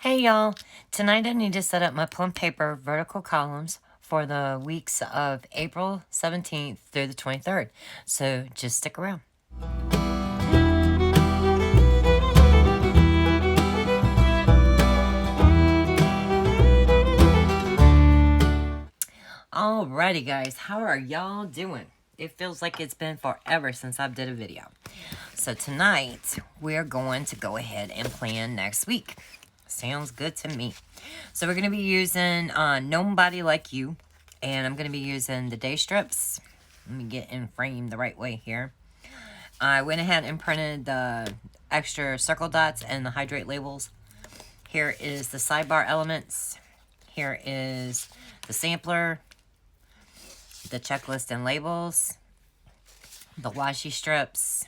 Hey y'all, tonight I need to set up my Plum paper vertical columns for the weeks of April 17th through the 23rd, so just stick around. Alrighty guys, how are y'all doing? It feels like it's been forever since I've did a video. So tonight, we're going to go ahead and plan next week. Sounds good to me. So we're going to be using Gnome-body Like U. And I'm going to be using the day strips. Let me get in frame the right way here. I went ahead and printed the extra circle dots and the hydrate labels. Here is the sidebar elements. Here is the sampler, the checklist and labels, the washi strips,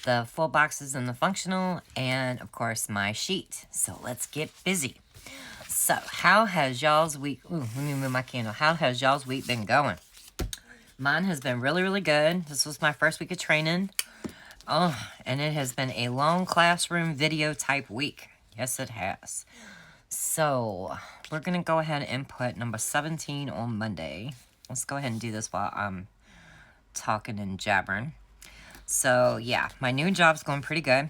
the full boxes and the functional, and of course my sheet. So let's get busy. So how has y'all's week, let me move my candle. How has y'all's week been going? Mine has been really, really good. This was my first week of training. Oh, and it has been a long classroom video type week. Yes, it has. So we're going to go ahead and put number 17 on Monday. Let's go ahead and do this while I'm talking and jabbering. So yeah, my new job's going pretty good.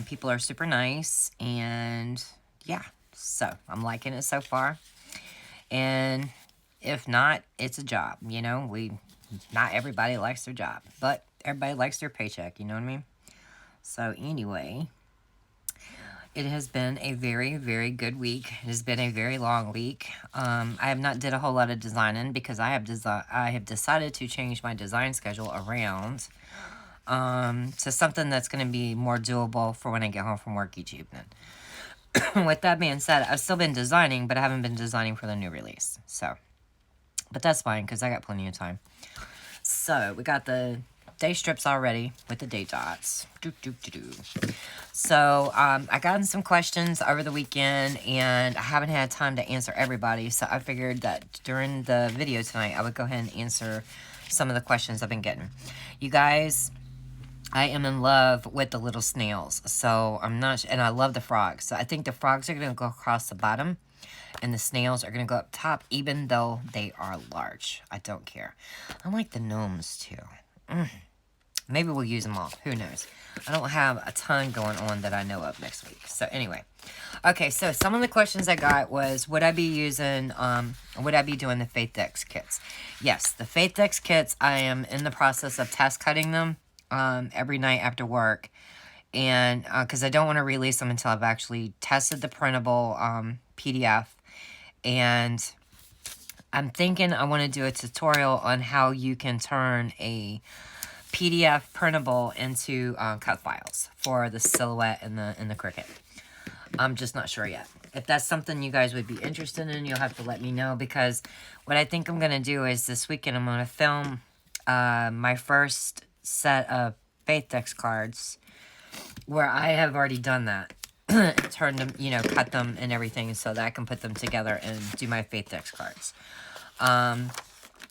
People are super nice, and yeah, so I'm liking it so far. And if not, it's a job, you know. Not everybody likes their job, but everybody likes their paycheck, you know what I mean? So anyway, it has been a very, very good week. It has been a very long week. I have not did a whole lot of designing because I have decided to change my design schedule around to something that's going to be more doable for when I get home from work each evening. With that being said, I've still been designing, but I haven't been designing for the new release. So, but that's fine because I got plenty of time. So we got the day strips already with the day dots. So I got some questions over the weekend, and I haven't had time to answer everybody. So I figured that during the video tonight, I would go ahead and answer some of the questions I've been getting. You guys, I am in love with the little snails. So I'm not, and I love the frogs. So I think the frogs are going to go across the bottom, and the snails are going to go up top, even though they are large. I don't care. I like the gnomes, too. Maybe we'll use them all. Who knows? I don't have a ton going on that I know of next week. So anyway. Okay, so some of the questions I got was, would I be using, would I be doing the Faith-X kits? Yes, the Faith-X kits, I am in the process of test cutting them every night after work. And because I don't want to release them until I've actually tested the printable PDF. And I'm thinking I want to do a tutorial on how you can turn a PDF printable into cut files for the silhouette and the cricket. I'm just not sure yet. If that's something you guys would be interested in, you'll have to let me know, because what I think I'm going to do is this weekend I'm going to film my first set of Faith-X cards, where I have already done that. Turned them, you know, cut them and everything so that I can put them together and do my Faith-X cards.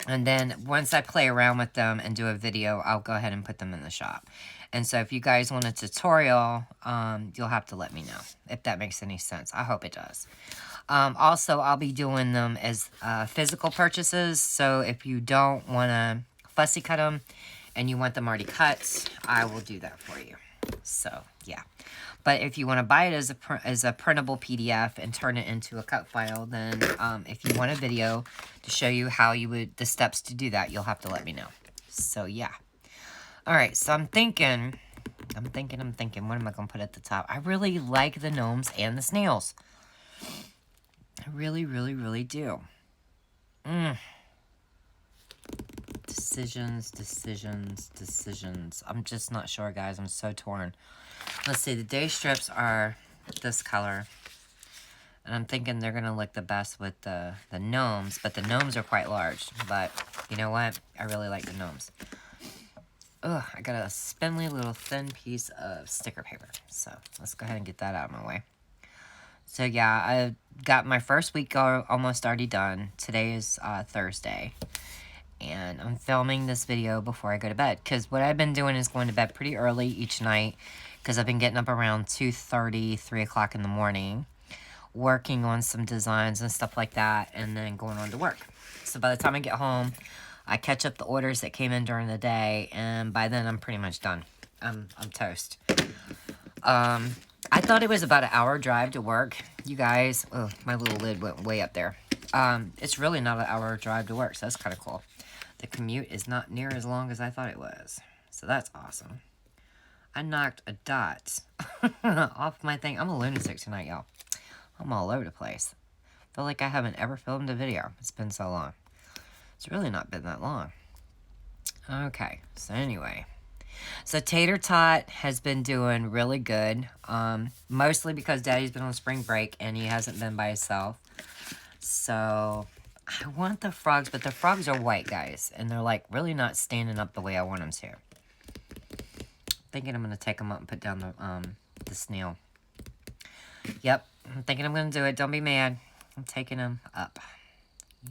And then once I play around with them and do a video, I'll go ahead and put them in the shop. And so if you guys want a tutorial, you'll have to let me know if that makes any sense. I hope it does. Also, I'll be doing them as physical purchases. So if you don't want to fussy cut them and you want them already cut, I will do that for you. So, yeah. But if you want to buy it as a printable PDF and turn it into a cut file, then if you want a video to show you how you would, the steps to do that, you'll have to let me know. So, yeah. All right, so I'm thinking, what am I going to put at the top? I really like the gnomes and the snails. I really, really, really do. Decisions. I'm just not sure, guys. I'm so torn. Let's see, the day strips are this color. And I'm thinking they're going to look the best with the gnomes. But the gnomes are quite large. But you know what? I really like the gnomes. Ugh, I got a spindly little thin piece of sticker paper. So let's go ahead and get that out of my way. So yeah, I got my first week almost already done. Today is Thursday. And I'm filming this video before I go to bed. Because what I've been doing is going to bed pretty early each night. Because I've been getting up around 2:30, 3 o'clock in the morning. working on some designs and stuff like that, and then going on to work. So by the time I get home, I catch up the orders that came in during the day, and by then I'm pretty much done. I'm toast. I thought it was about an hour drive to work. You guys, oh, my little lid went way up there. It's really not an hour drive to work, so that's kind of cool. The commute is not near as long as I thought it was, so that's awesome. I knocked a dot off my thing. I'm a lunatic tonight, y'all. I'm all over the place. Feel like I haven't ever filmed a video. It's been so long. It's really not been that long. Okay, so anyway. So Tater Tot has been doing really good. Mostly because Daddy's been on spring break and he hasn't been by himself. So I want the frogs, but the frogs are white, guys. And they're like really not standing up the way I want them to. Thinking I'm going to take them up and put down the snail. Yep, I'm thinking I'm going to do it. Don't be mad. I'm taking them up.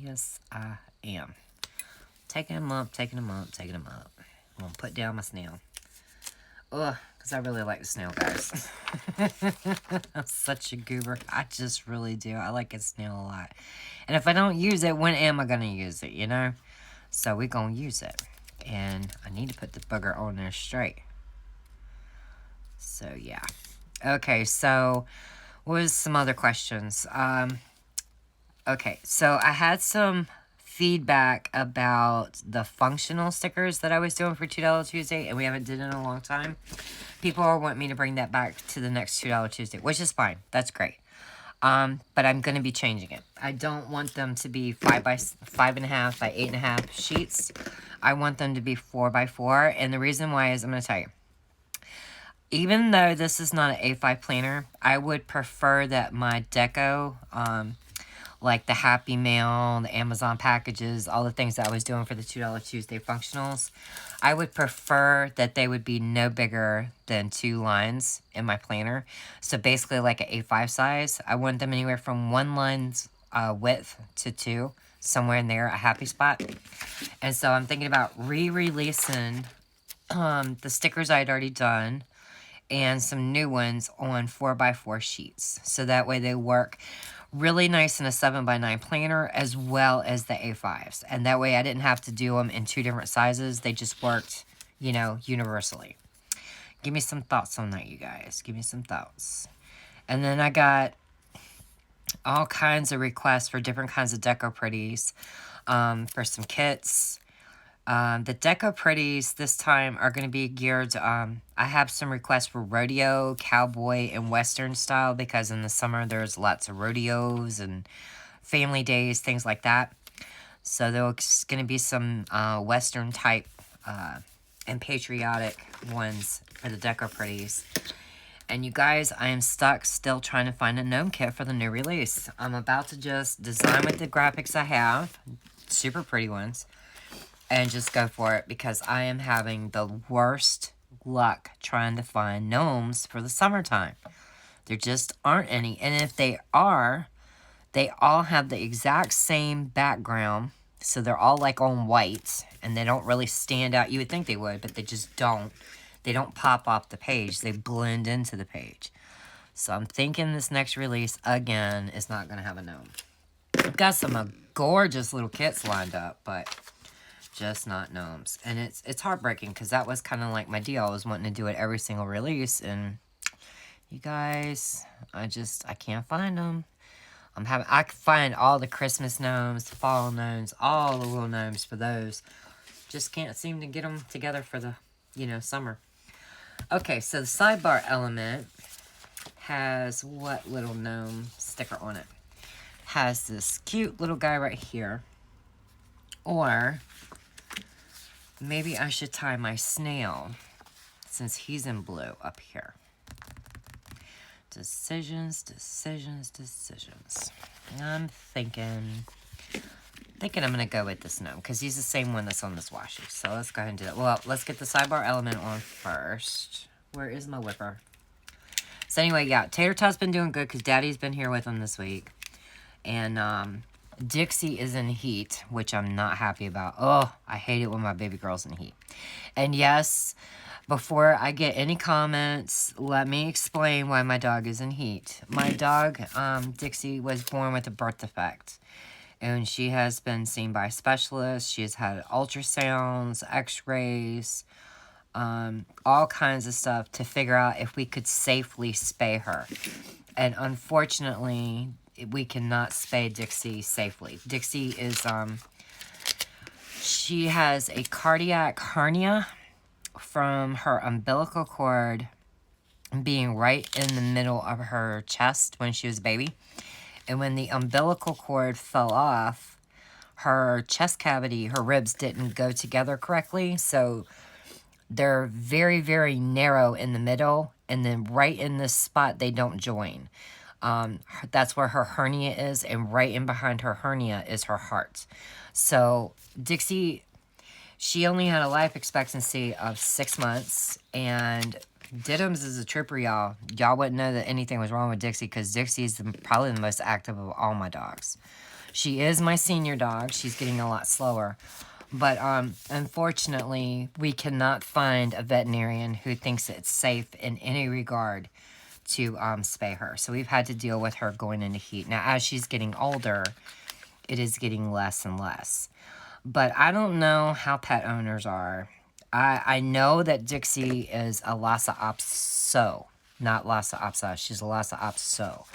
Yes, I am. Taking them up, taking them up, taking them up. I'm going to put down my snail. Ugh, because I really like the snail, guys. I'm such a goober. I just really do. I like a snail a lot. And if I don't use it, when am I going to use it, you know? So we're going to use it. And I need to put the booger on there straight. So, yeah. Okay, so what was some other questions? Okay, so I had some feedback about the functional stickers that I was doing for $2 Tuesday, and we haven't did it in a long time. People are wanting me to bring that back to the next $2 Tuesday, which is fine. That's great. But I'm going to be changing it. I don't want them to be 5 by 5.5 by 8.5 sheets. I want them to be 4 by 4, and the reason why is I'm going to tell you. Even though this is not an A5 planner, I would prefer that my deco, like the Happy Mail, the Amazon packages, all the things that I was doing for the $2 Tuesday functionals, I would prefer that they would be no bigger than 2 lines in my planner. So basically like an A5 size. I want them anywhere from 1 line's width to 2, somewhere in there, a happy spot. And so I'm thinking about re-releasing the stickers I'd already done, and some new ones on 4x4 sheets. So that way they work really nice in a 7x9 planner as well as the A5s. And that way I didn't have to do them in 2 different sizes. They just worked, you know, universally. Give me some thoughts on that, you guys. Give me some thoughts. And then I got all kinds of requests for different kinds of deco pretties for some kits. The Deco Pretties this time are going to be geared, I have some requests for rodeo, cowboy, and western style because in the summer there's lots of rodeos and family days, things like that. So there's going to be some western type and patriotic ones for the Deco Pretties. And you guys, I am stuck still trying to find a gnome kit for the new release. I'm about to just design with the graphics I have, super pretty ones, and just go for it because I am having the worst luck trying to find gnomes for the summertime. There just aren't any. And if they are, they all have the exact same background. So they're all like on white and they don't really stand out. You would think they would, but they just don't. They don't pop off the page. They blend into the page. So I'm thinking this next release, again, is not going to have a gnome. I've got some gorgeous little kits lined up, but just not gnomes. And it's heartbreaking because that was kind of like my deal. I was wanting to do it every single release, and you guys, I can't find them. I can find all the Christmas gnomes, fall gnomes, all the little gnomes for those. Just can't seem to get them together for the, summer. Okay, so the sidebar element has what little gnome sticker on it? Has this cute little guy right here. Or maybe I should tie my snail, since he's in blue, up here. Decisions, decisions, decisions. I'm thinking I'm going to go with this gnome, because he's the same one that's on this washi. So let's go ahead and do that. Well, let's get the sidebar element on first. Where is my whipper? So anyway, yeah, Tater Tot's been doing good, because Daddy's been here with him this week. And Dixie is in heat, which I'm not happy about. Oh, I hate it when my baby girl's in heat. And yes, Before I get any comments, let me explain why my dog is in heat. My dog, Dixie, was born with a birth defect. And she has been seen by specialists. She has had ultrasounds, x-rays, all kinds of stuff to figure out if we could safely spay her. And unfortunately, we cannot spay Dixie safely. Dixie is, she has a cardiac hernia from her umbilical cord being right in the middle of her chest when she was a baby. And when the umbilical cord fell off, her chest cavity, her ribs didn't go together correctly. So they're very, very narrow in the middle. And then right in this spot, they don't join. That's where her hernia is. And right in behind her hernia is her heart. So Dixie, she only had a life expectancy of 6 months. And Diddums is a trooper, y'all. Y'all wouldn't know that anything was wrong with Dixie because Dixie is probably the most active of all my dogs. She is my senior dog. She's getting a lot slower. But unfortunately, we cannot find a veterinarian who thinks it's safe in any regard to spay her. So we've had to deal with her going into heat. Now, as she's getting older, it is getting less and less. But I don't know how pet owners are. I know that Dixie is a Lhasa Apso, not Lhasa Apso. She's a Lhasa Apso.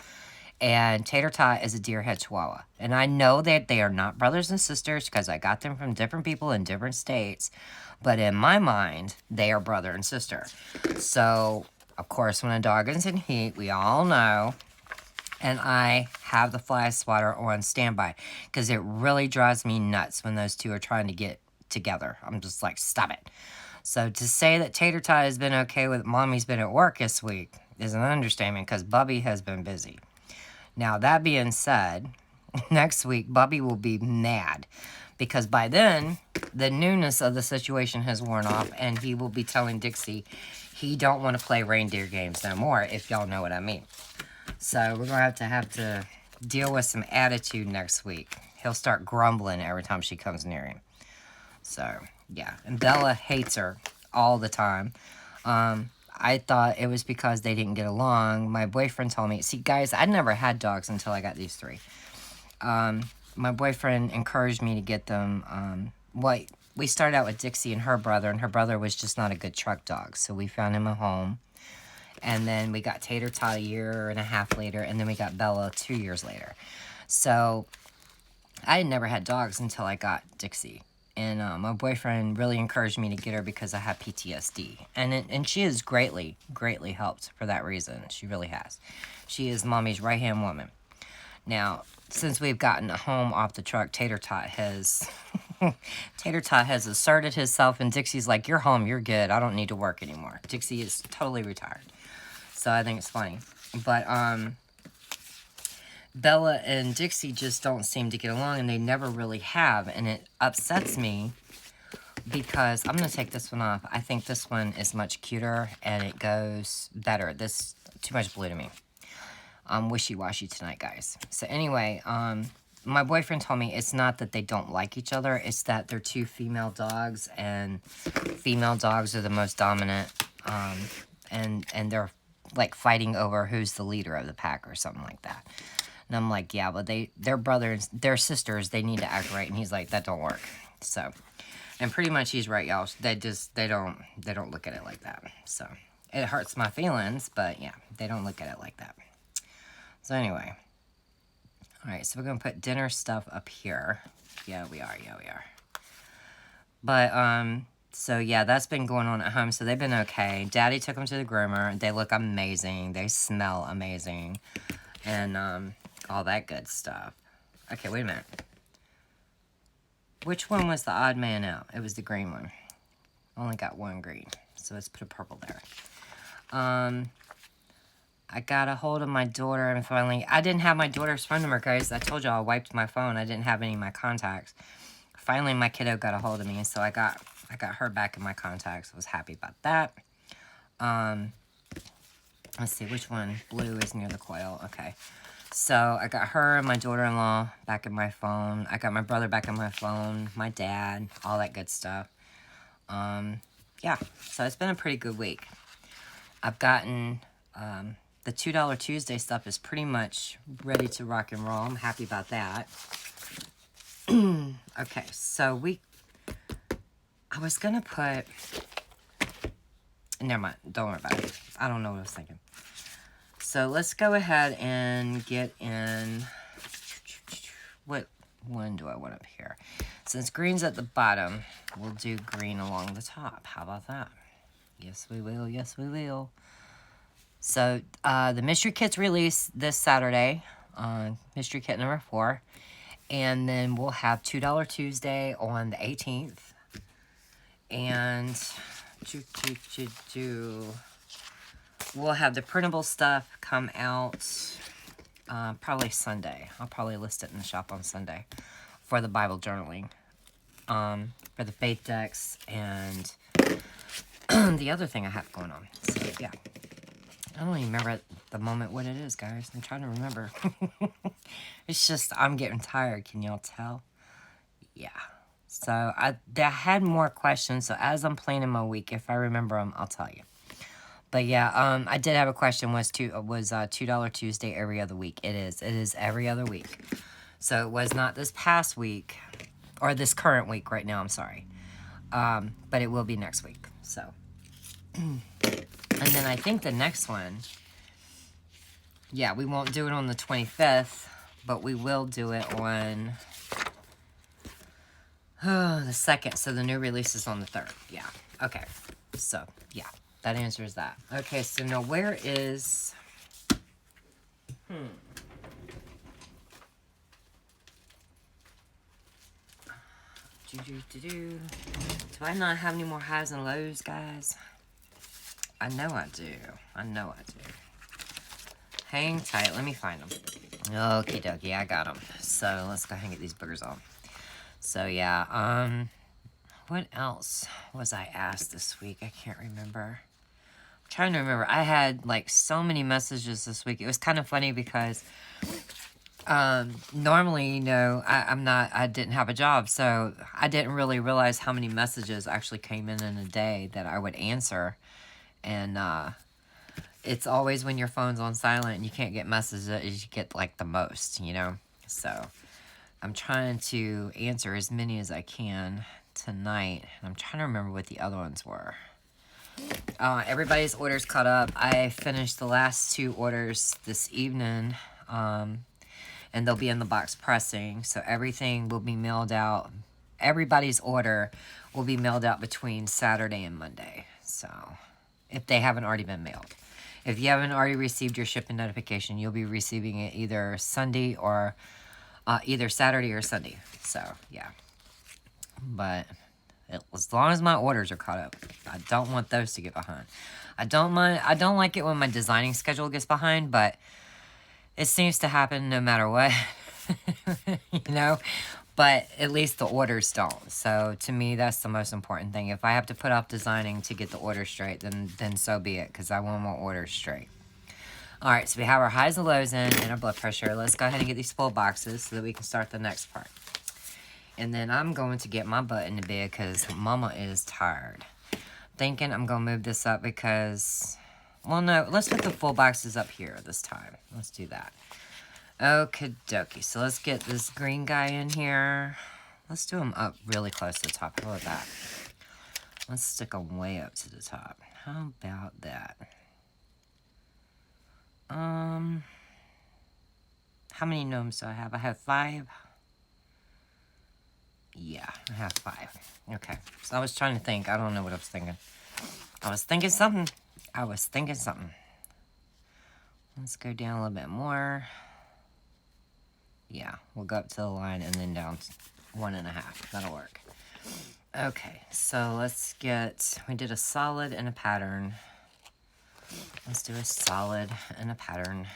And Tater Tot is a deer-head chihuahua. And I know that they are not brothers and sisters because I got them from different people in different states. But in my mind, they are brother and sister. So, of course, when a dog is in heat, we all know. And I have the fly swatter on standby because it really drives me nuts when those two are trying to get together. I'm just like, stop it. So to say that Tater Tot has been okay with Mommy's been at work this week is an understatement because Bubby has been busy. Now, that being said, next week, Bubby will be mad because by then, the newness of the situation has worn off and he will be telling Dixie he don't want to play reindeer games no more, if y'all know what I mean. So we're going to have to deal with some attitude next week. He'll start grumbling every time she comes near him. So, yeah. And Bella hates her all the time. I thought it was because they didn't get along. My boyfriend told me, see, guys, I never had dogs until I got these three. My boyfriend encouraged me to get them. We started out with Dixie and her brother was just not a good truck dog. So we found him a home. And then we got Tater Tot a year and a half later, and then we got Bella 2 years later. So I had never had dogs until I got Dixie. And my boyfriend really encouraged me to get her because I have PTSD. And she has greatly, greatly helped for that reason. She really has. She is Mommy's right-hand woman. Now, since we've gotten a home off the truck, Tater Tot has... Tater Tot has asserted himself, and Dixie's like, you're home, you're good, I don't need to work anymore. Dixie is totally retired. So I think it's funny. But, Bella and Dixie just don't seem to get along, and they never really have, and it upsets me because I'm going to take this one off. I think this one is much cuter, and it goes better. This, too much blue to me. I'm wishy-washy tonight, guys. So anyway, my boyfriend told me it's not that they don't like each other, it's that they're two female dogs, and female dogs are the most dominant, and they're like fighting over who's the leader of the pack or something like that. And I'm like, yeah, but they're brothers, they're sisters, they need to act right. And he's like, that don't work. So, and pretty much he's right, y'all. They don't look at it like that. So, it hurts my feelings, but yeah, they don't look at it like that. So anyway, all right, so we're gonna put dinner stuff up here. Yeah, we are. But so yeah, that's been going on at home. So they've been okay. Daddy took them to the groomer. They look amazing. They smell amazing, and all that good stuff. Okay, wait a minute. Which one was the odd man out? It was the green one. Only got one green, so let's put a purple there. I got a hold of my daughter, and finally, I didn't have my daughter's phone number, guys. I told y'all I wiped my phone. I didn't have any of my contacts. Finally, my kiddo got a hold of me, and so I got her back in my contacts. I was happy about that. Let's see, which one? Blue is near the coil. Okay. So I got her and my daughter-in-law back in my phone. I got my brother back in my phone, my dad, all that good stuff. yeah, so it's been a pretty good week. I've gotten the $2 Tuesday stuff is pretty much ready to rock and roll. I'm happy about that. Okay, so I was going to put, never mind, don't worry about it. I don't know what I was thinking. So let's go ahead and get in, what one do I want up here? Since green's at the bottom, we'll do green along the top. How about that? Yes, we will. Yes, we will. So the mystery kit's released this Saturday, mystery kit number 4. And then we'll have $2 Tuesday on the 18th. And we'll have the printable stuff come out probably Sunday. I'll probably list it in the shop on Sunday for the Bible journaling, for the faith decks, and the other thing I have going on. So, yeah. I don't even remember at the moment what it is, guys. I'm trying to remember. It's just, I'm getting tired. Can y'all tell? Yeah. So, I had more questions. So, as I'm planning my week, if I remember them, I'll tell you. But, yeah, I did have a question. Was $2 Tuesday every other week? It is. It is every other week. So, it was not this past week. Or this current week right now, I'm sorry. But it will be next week. So, and then I think the next one, yeah, we won't do it on the 25th, but we will do it on the 2nd. So the new release is on the 3rd. Yeah. Okay. So, yeah, that answers that. Okay, so now where is... Do I not have any more highs and lows, guys? I know I do. I know I do. Hang tight. Let me find them. Okie dokie. I got them. So let's go ahead and get these boogers on. So yeah. What else was I asked this week? I can't remember. I'm trying to remember. I had like so many messages this week. It was kind of funny because normally, you know, I didn't have a job, so I didn't really realize how many messages actually came in a day that I would answer. And it's always when your phone's on silent and you can't get messages, you get like the most, you know. So I'm trying to answer as many as I can tonight. I'm trying to remember what the other ones were. Everybody's orders caught up. I finished the last 2 orders this evening, and they'll be in the box pressing. So everything will be mailed out. Everybody's order will be mailed out between Saturday and Monday. So if they haven't already been mailed. If you haven't already received your shipping notification, you'll be receiving it either Sunday or either Saturday or Sunday. So, yeah. But as long as my orders are caught up, I don't want those to get behind. I don't like it when my designing schedule gets behind, but it seems to happen no matter what. You know? But at least the orders don't. So to me, that's the most important thing. If I have to put off designing to get the orders straight, then so be it, because I want my orders straight. All right, so we have our highs and lows in and our blood pressure. Let's go ahead and get these full boxes so that we can start the next part. And then I'm going to get my butt into bed because Mama is tired. Thinking I'm going to move this up because... Well, no, let's put the full boxes up here this time. Let's do that. Okie dokie. So let's get this green guy in here. Let's do him up really close to the top. How about that? Let's stick him way up to the top. How about that? How many gnomes do I have? I have 5. Yeah, I have 5. Okay. So I was trying to think. I don't know what I was thinking. I was thinking something. Let's go down a little bit more. Yeah, we'll go up to the line and then down 1.5. That'll work. Okay, so let's get... We did a solid and a pattern. Let's do a solid and a pattern.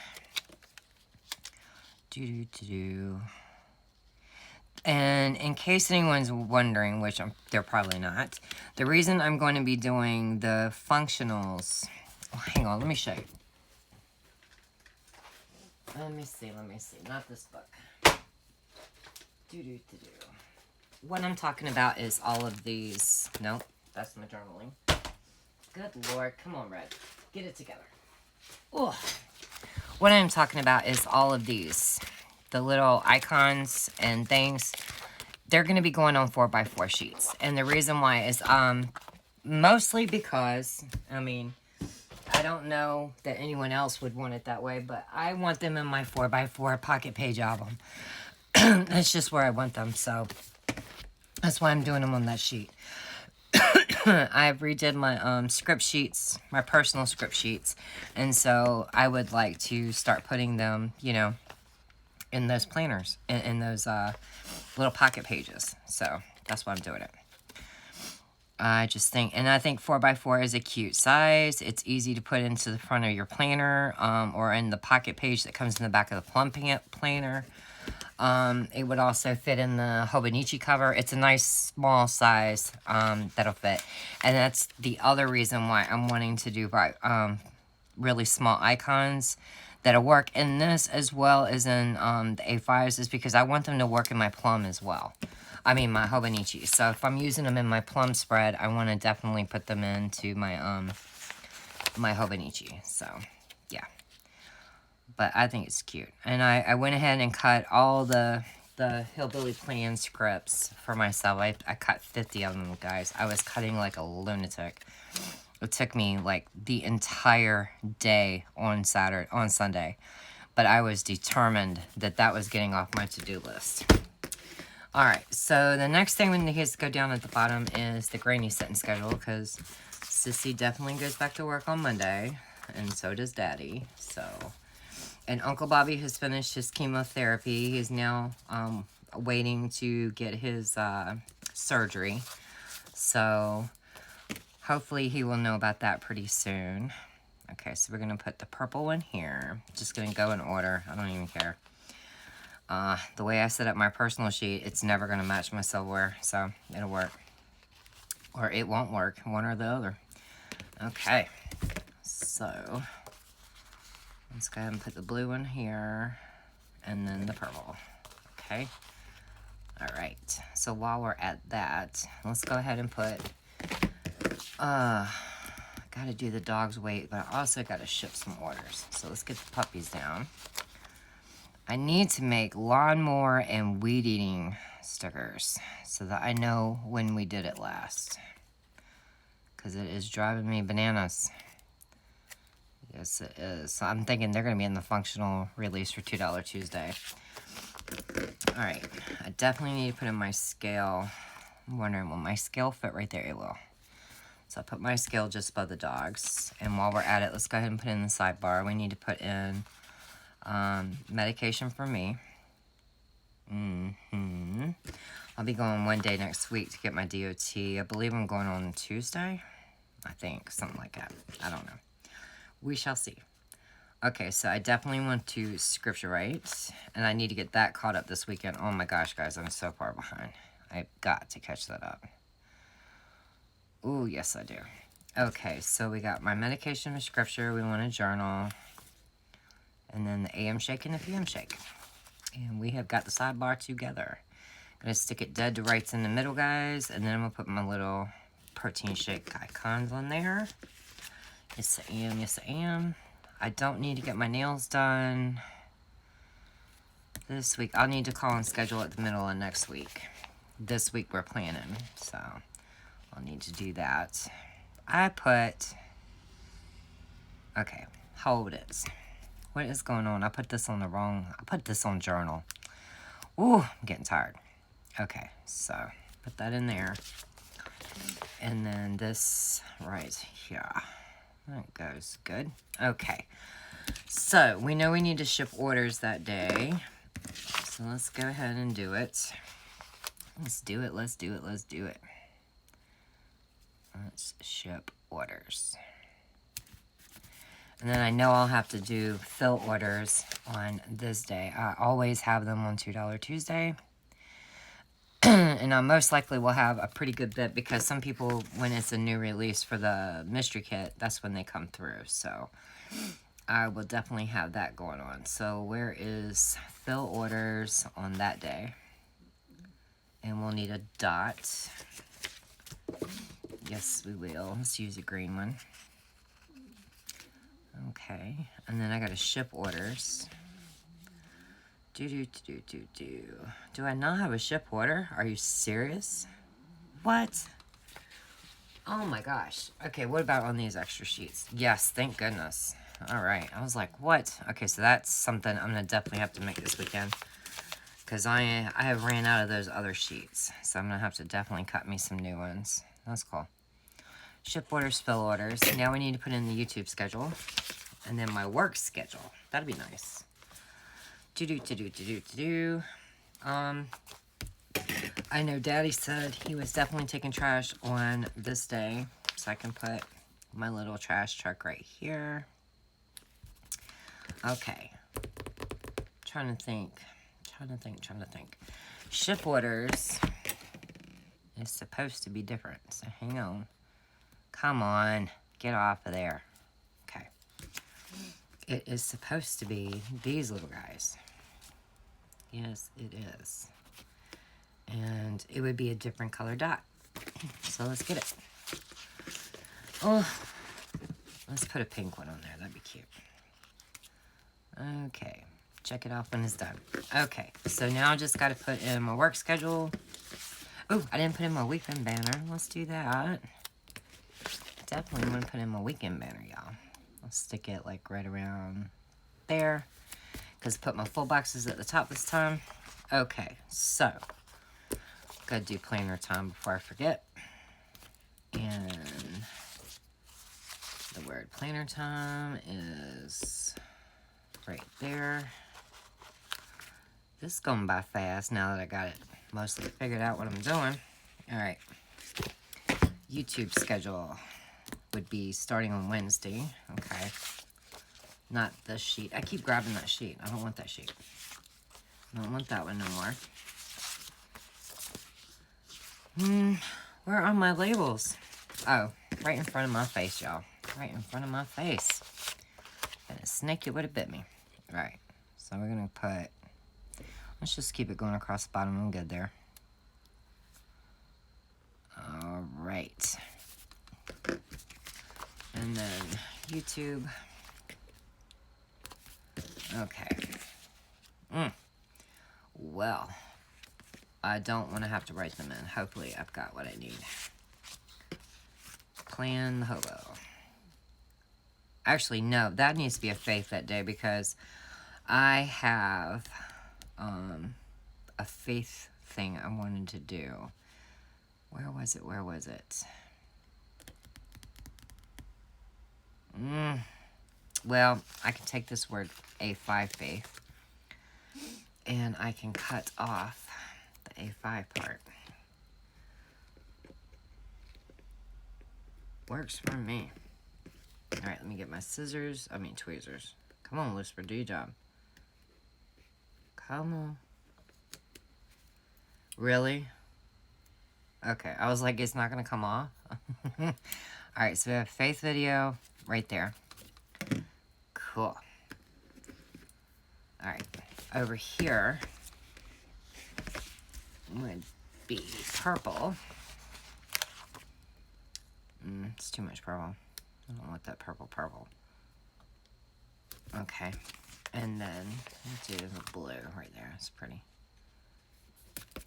And in case anyone's wondering, which they're probably not, the reason I'm going to be doing the functionals... Oh, hang on, let me show you. Let me see. Not this book. What I'm talking about is all of these. Nope, that's my journaling. Good Lord. Come on, Red. Get it together. Oh. What I'm talking about is all of these. The little icons and things. They're going to be going on 4x4 sheets. And the reason why is mostly because, I mean, I don't know that anyone else would want it that way, but I want them in my 4x4 pocket page album. That's just where I want them, so that's why I'm doing them on that sheet. I've redid my script sheets, my personal script sheets, and so I would like to start putting them, you know, in those planners, in those little pocket pages. So that's why I'm doing it. I just think, and I think 4x4 is a cute size. It's easy to put into the front of your planner, or in the pocket page that comes in the back of the Plum planner. It would also fit in the Hobonichi cover. It's a nice small size that'll fit. And that's the other reason why I'm wanting to do really small icons that'll work in this as well as in the A5s, is because I want them to work in my Plum as well. I mean my Hobonichi. So if I'm using them in my Plum spread, I want to definitely put them into my my Hobonichi. So yeah. But I think it's cute. And I went ahead and cut all the Hillbilly Plan scripts for myself. I cut 50 of them, guys. I was cutting like a lunatic. It took me like the entire day on Sunday. But I was determined that that was getting off my to-do list. Alright, so the next thing we need to go down at the bottom is the Granny setting schedule, because Sissy definitely goes back to work on Monday, and so does Daddy. So, and Uncle Bobby has finished his chemotherapy. He's now waiting to get his surgery. So, hopefully he will know about that pretty soon. Okay, so we're going to put the purple one here. Just going to go in order. I don't even care. The way I set up my personal sheet, it's never going to match my silverware. So, it'll work. Or it won't work. One or the other. Okay. So, let's go ahead and put the blue one here. And then the purple. Okay. Alright. So, while we're at that, let's go ahead and put... Gotta do the dog's weight, but I also gotta ship some orders. So let's get the puppies down. I need to make lawnmower and weed eating stickers so that I know when we did it last. Because it is driving me bananas. Yes, it is. So I'm thinking they're gonna be in the functional release for $2 Tuesday. Alright, I definitely need to put in my scale. I'm wondering, will my scale fit right there? It will. So I put my scale just above the dogs. And while we're at it, let's go ahead and put in the sidebar. We need to put in medication for me. I'll be going one day next week to get my DOT. I believe I'm going on Tuesday. I think, something like that. I don't know. We shall see. Okay, so I definitely want to scripture write. And I need to get that caught up this weekend. Oh my gosh, guys, I'm so far behind. I've got to catch that up. Ooh, yes I do. Okay, so we got my medication and scripture. We want a journal. And then the AM shake and the PM shake. And we have got the sidebar together. I'm going to stick it dead to rights in the middle, guys. And then I'm going to put my little protein shake icons on there. Yes I am, yes I am. I don't need to get my nails done this week. I'll need to call and schedule it the middle of next week. This week we're planning, so... I'll need to do that. I put... Okay, hold it. What is going on? I put this on the wrong... I put this on journal. Ooh, I'm getting tired. Okay, so put that in there. And then this right here. That goes good. Okay. So, we know we need to ship orders that day. So, let's go ahead and do it. Let's do it, let's do it, let's do it. Let's ship orders. And then I know I'll have to do fill orders on this day. I always have them on $2 Tuesday. And I most likely will have a pretty good bit because some people, when it's a new release for the mystery kit, that's when they come through. So I will definitely have that going on. So where is fill orders on that day? And we'll need a dot. Yes, we will. Let's use a green one. Okay, and then I got to ship orders. Do. Do I not have a ship order? Are you serious? What? Oh my gosh. Okay, what about on these extra sheets? Yes, thank goodness. All right, I was like, what? Okay, so that's something I'm gonna definitely have to make this weekend, because I have ran out of those other sheets, so I'm gonna have to definitely cut me some new ones. That's cool. Ship orders, fill orders. Now we need to put in the YouTube schedule, and then my work schedule. That'd be nice. I know Daddy said he was definitely taking trash on this day, so I can put my little trash truck right here. Okay. Trying to think. Ship orders is supposed to be different, so hang on. Come on, get off of there. Okay. It is supposed to be these little guys. Yes, it is. And it would be a different color dot. So let's get it. Oh, let's put a pink one on there. That'd be cute. Okay, check it off when it's done. Okay, so now I just got to put in my work schedule. Oh, I didn't put in my weekend banner. Let's do that. Definitely want to put in my weekend banner, y'all. I'll stick it like right around there, because I put my full boxes at the top this time. Okay, so gotta do planner time before I forget. And the word planner time is right there. This is going by fast now that I got it mostly figured out what I'm doing. All right. YouTube schedule would be starting on Wednesday. Okay. Not this sheet. I keep grabbing that sheet. I don't want that sheet. I don't want that one no more. Where are my labels? Oh, right in front of my face, y'all. Right in front of my face. And a snake, it would have bit me. Right. So we're going to put... Let's just keep it going across the bottom. I'm good there. All right. And then YouTube. Okay. Well, I don't want to have to write them in. Hopefully I've got what I need. Plan the hobo. Actually, no. That needs to be a faith that day, because I have a faith thing I wanted to do. Where was it? Well, I can take this word A5 faith, and I can cut off the A5 part. Works for me. Alright, let me get my tweezers. Come on, Whisper, do your job. Come on. Really? Okay, I was like, it's not going to come off. Alright, so we have faith video right there. Cool. Alright, over here would be purple. It's too much purple. I don't want that purple. Okay, and then we'll do the blue right there. It's pretty.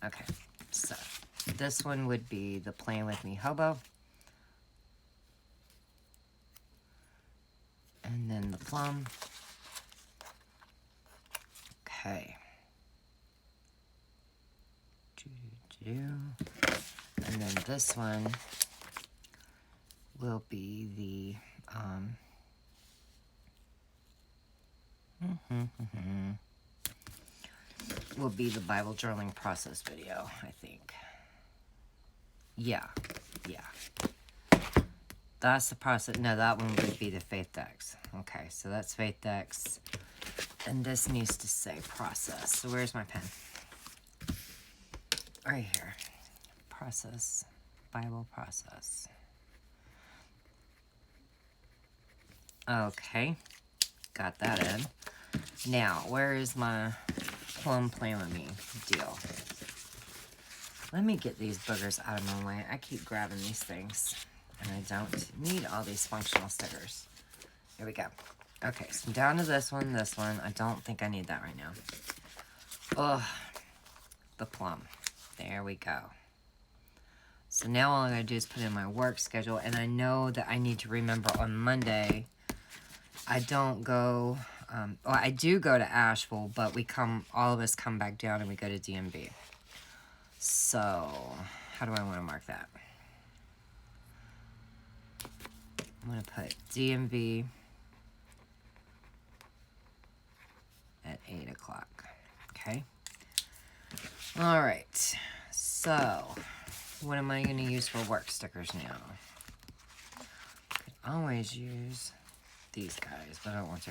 Okay, so this one would be the Playing With Me hobo. And then the plum. Okay. And then this one will be the will be the Bible journaling process video, I think. Yeah. That's the process. No, that one would be the faith decks. Okay, so that's faith decks. And this needs to say process. So where's my pen? Right here. Process. Bible process. Okay. Got that in. Now, where is my Plum Playing With Me deal? Let me get these boogers out of my way. I keep grabbing these things, and I don't need all these functional stickers. Here we go. Okay, so I'm down to this one, this one. I don't think I need that right now. Ugh, the plum. There we go. So now all I'm going to do is put in my work schedule, and I know that I need to remember on Monday, I don't go, well, I do go to Asheville, but all of us come back down and we go to DMV. So, how do I want to mark that? I'm going to put DMV at 8 o'clock. Okay. All right. So, what am I going to use for work stickers now? Could always use these guys, but I don't want to.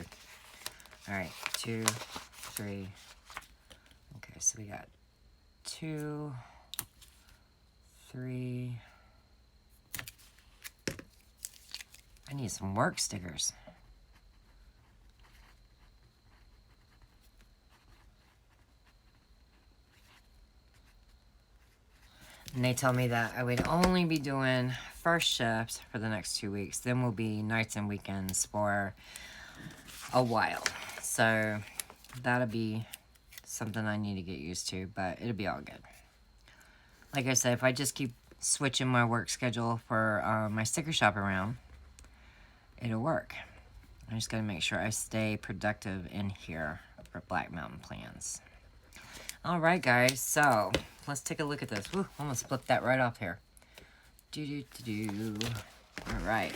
All right. 2, 3. Okay, so we got 2, 3. I need some work stickers. And they told me that I would only be doing first shifts for the next 2 weeks. Then we'll be nights and weekends for a while. So that'll be something I need to get used to, but it'll be all good. Like I said, if I just keep switching my work schedule for my sticker shop around, it'll work. I just gotta make sure I stay productive in here for Black Mountain plans. All right, guys, so let's take a look at this. Woo, almost flipped that right off here. All right.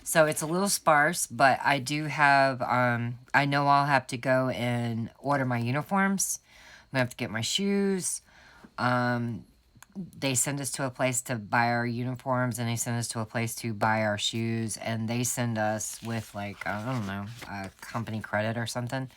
So it's a little sparse, but I do have, I know I'll have to go and order my uniforms. I'm gonna have to get my shoes. They send us to a place to buy our uniforms, and they send us to a place to buy our shoes, and they send us with, like, I don't know, a company credit or something.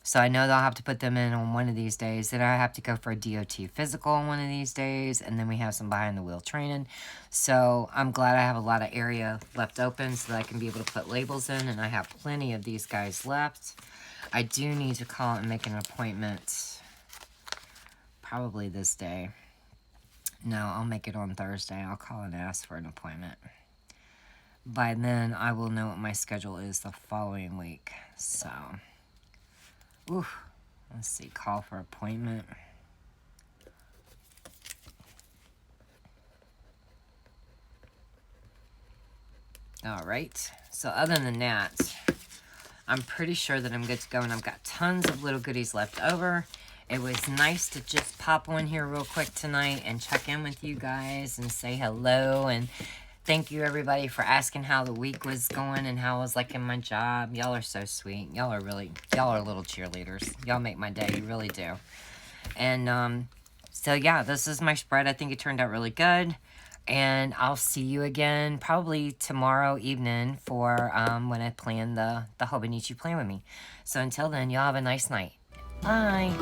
So I know they'll have to put them in on one of these days. Then I have to go for a DOT physical on one of these days, and then we have some behind-the-wheel training. So I'm glad I have a lot of area left open so that I can be able to put labels in, and I have plenty of these guys left. I do need to call and make an appointment probably this day. No, I'll make it on Thursday. I'll call and ask for an appointment. By then, I will know what my schedule is the following week. So, let's see, call for appointment. All right. So other than that, I'm pretty sure that I'm good to go, and I've got tons of little goodies left over. It was nice to just pop on here real quick tonight and check in with you guys and say hello. And thank you, everybody, for asking how the week was going and how I was liking my job. Y'all are so sweet. Y'all are little cheerleaders. Y'all make my day. You really do. And so, yeah, this is my spread. I think it turned out really good. And I'll see you again probably tomorrow evening for when I plan the Hobonichi plan with me. So until then, y'all have a nice night. Bye.